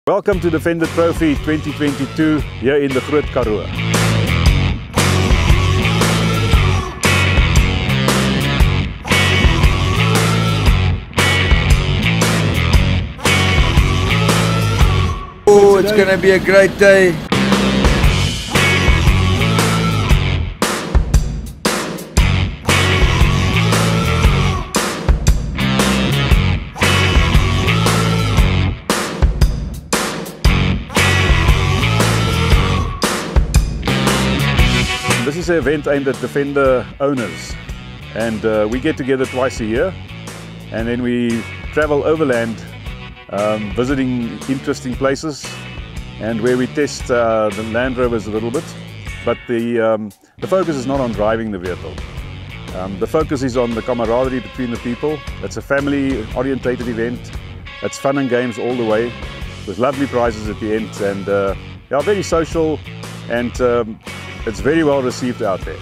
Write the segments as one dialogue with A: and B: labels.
A: Welcome to Defender Trophy 2022 here in the Groot Karoo.
B: Oh, it's going to be a great day.
A: This is an event aimed at Defender owners, and we get together twice a year, and then we travel overland visiting interesting places and where we test the Land Rovers a little bit. But the focus is not on driving the vehicle. The focus is on the camaraderie between the people. It's a family-orientated event. It's fun and games all the way, with lovely prizes at the end, and yeah, very social, and it's very well received out there.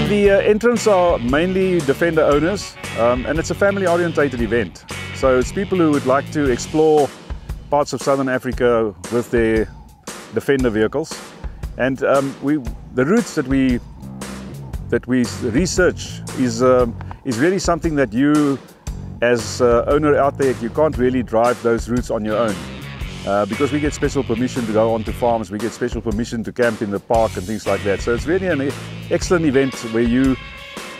A: The entrants are mainly Defender owners, and it's a family-orientated event. So it's people who would like to explore parts of Southern Africa with their Defender vehicles, and the routes that we research is really something that you, as owner out there, you can't really drive those routes on your own. Because we get special permission to go onto farms, we get special permission to camp in the park and things like that. So it's really an excellent event where you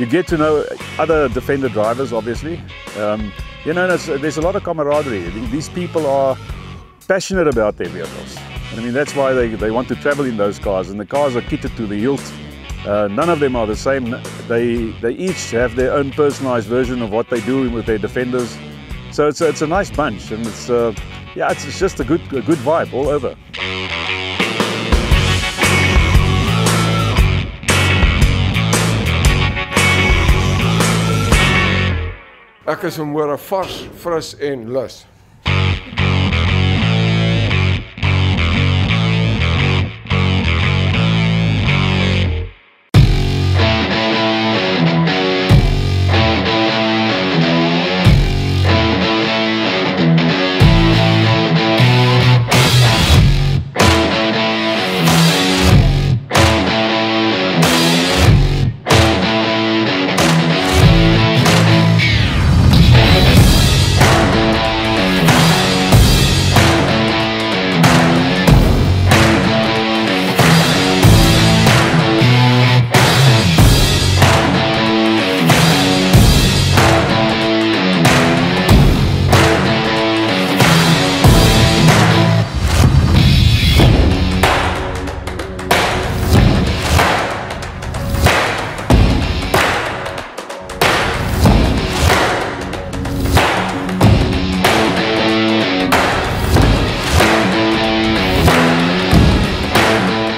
A: get to know other Defender drivers, obviously. You know, there's a lot of camaraderie. These people are passionate about their vehicles. And I mean, that's why they want to travel in those cars, and the cars are kitted to the hilt. None of them are the same. They each have their own personalized version of what they do with their Defenders. So it's a nice bunch, and yeah, it's just a good vibe all over.
B: Ek is vanmôre vars, fris en lus.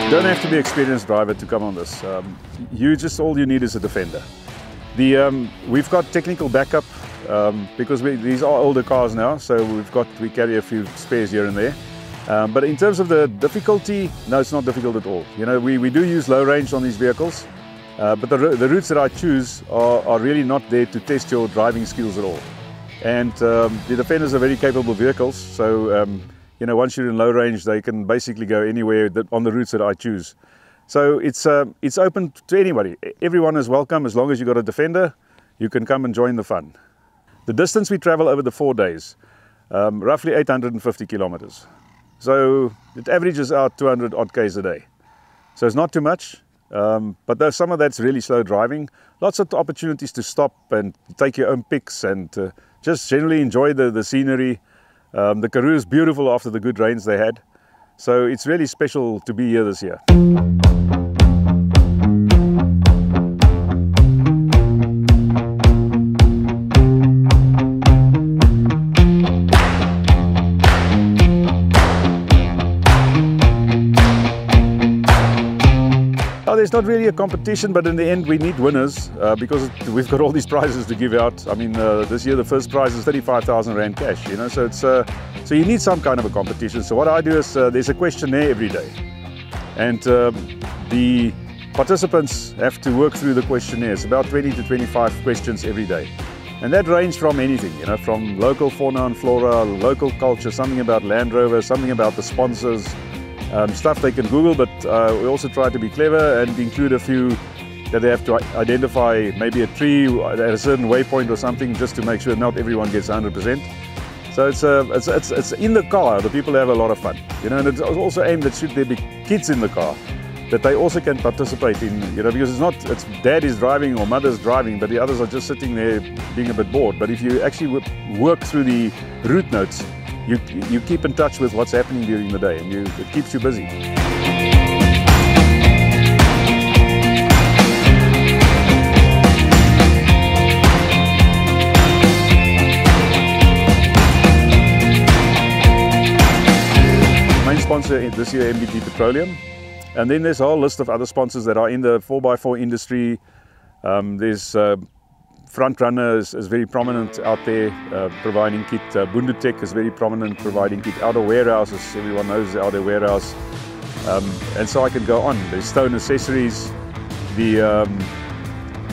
A: You don't have to be an experienced driver to come on this. All you need is a Defender. We've got technical backup because these are older cars now, so we carry a few spares here and there. But in terms of the difficulty, no, it's not difficult at all. You know, we do use low range on these vehicles, but the routes that I choose are really not there to test your driving skills at all. And the Defenders are very capable vehicles, so you know, once you're in low range, they can basically go anywhere on the routes that I choose. So it's open to anybody. Everyone is welcome. As long as you've got a Defender, you can come and join the fun. The distance we travel over the 4 days, roughly 850 kilometers. So it averages out 200 odd Ks a day. So it's not too much, but there's some of that's really slow driving. Lots of opportunities to stop and take your own pics and just generally enjoy the scenery. The Karoo is beautiful after the good rains they had. So it's really special to be here this year. there's not really a competition, but in the end we need winners because we've got all these prizes to give out. I mean, this year the first prize is 35,000 Rand cash, you know, so it's so you need some kind of a competition. So what I do is there's a questionnaire every day, and the participants have to work through the questionnaire. It's about 20 to 25 questions every day. And that range from anything, you know, from local fauna and flora, local culture, something about Land Rover, something about the sponsors, stuff they can Google, but we also try to be clever and include a few that they have to identify, maybe a tree at a certain waypoint or something, just to make sure not everyone gets 100%. So it's in the car, the people have a lot of fun, you know, and it's also aimed that should there be kids in the car, that they also can participate in, you know, because it's dad is driving or mother's driving, but the others are just sitting there being a bit bored. But if you actually work through the route notes, you keep in touch with what's happening during the day, and it keeps you busy. Main sponsor this year, MBT Petroleum. And then there's a whole list of other sponsors that are in the 4x4 industry. There's Frontrunner is very prominent out there, providing kit. Bundutech is very prominent, providing kit. Outer Warehouses, everyone knows the Outer Warehouse. And so I can go on. There's Stone Accessories.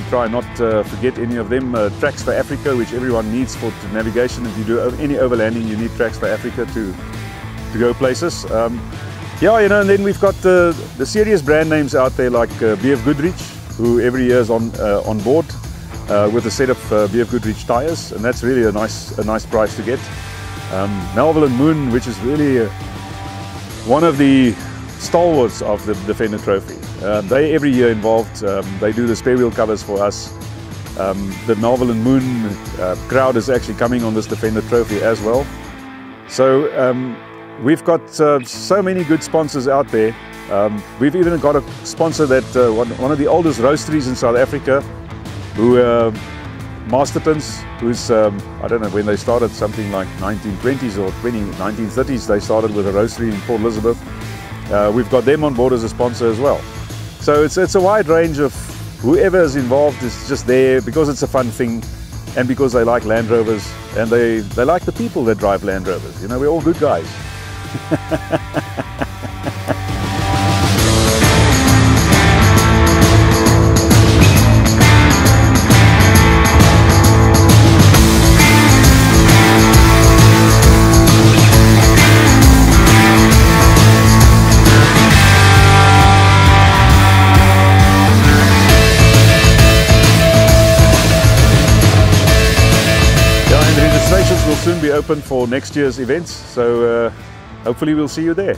A: Try not to forget any of them. Trax for Africa, which everyone needs for navigation. If you do any overlanding, you need Trax for Africa to go places. Yeah, you know, and then we've got the serious brand names out there like BF Goodrich, who every year is on board with a set of BF Goodrich tires, and that's really a nice price to get. Melville and Moon, which is really one of the stalwarts of the Defender Trophy. They every year involved. They do the spare wheel covers for us. The Melville and Moon crowd is actually coming on this Defender Trophy as well. So we've got so many good sponsors out there. We've even got a sponsor that one of the oldest roasteries in South Africa, who Mastertons, who's I don't know when they started, something like 1920s or 1930s. They started with a roastery in Port Elizabeth. We've got them on board as a sponsor as well. So it's a wide range of whoever is involved is just there because it's a fun thing, and because they like Land Rovers, and they like the people that drive Land Rovers. You know, we're all good guys. Registrations will soon be open for next year's events, so hopefully we'll see you there.